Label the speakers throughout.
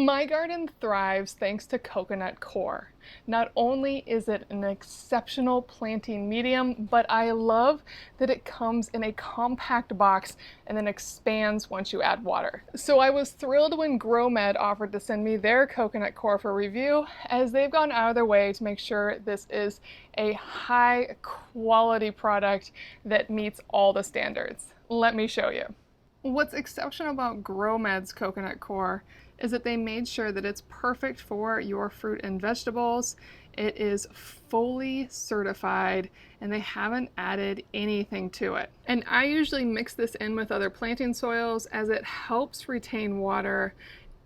Speaker 1: My garden thrives thanks to coconut coir. Not only is it an exceptional planting medium, but I love that it comes in a compact box and then expands once you add water. So I was thrilled when Gro-Med offered to send me their coconut coir for review, as they've gone out of their way to make sure this is a high quality product that meets all the standards. Let me show you. What's exceptional about Gro-Med's coconut coir is that they made sure that it's perfect for your fruit and vegetables. It is fully certified and they haven't added anything to it. And I usually mix this in with other planting soils as it helps retain water,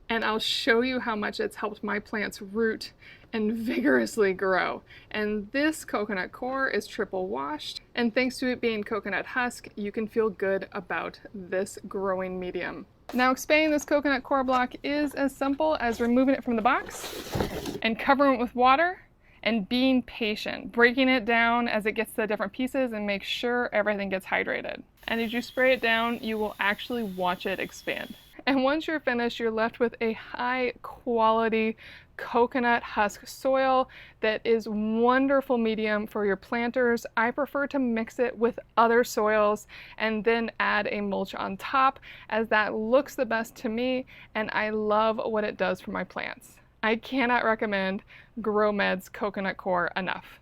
Speaker 1: and I'll show you how much it's helped my plants root and vigorously grow. And this coconut coir is triple washed, and thanks to it being coconut husk, you can feel good about this growing medium. Now, expanding this coconut coir block is as simple as removing it from the box and covering it with water and being patient, breaking it down as it gets to the different pieces and make sure everything gets hydrated. And as you spray it down, you will actually watch it expand. And once you're finished, you're left with a high quality coconut husk soil that is wonderful medium for your planters. I prefer to mix it with other soils and then add a mulch on top, as that looks the best to me and I love what it does for my plants. I cannot recommend Gro-Med's coconut coir enough.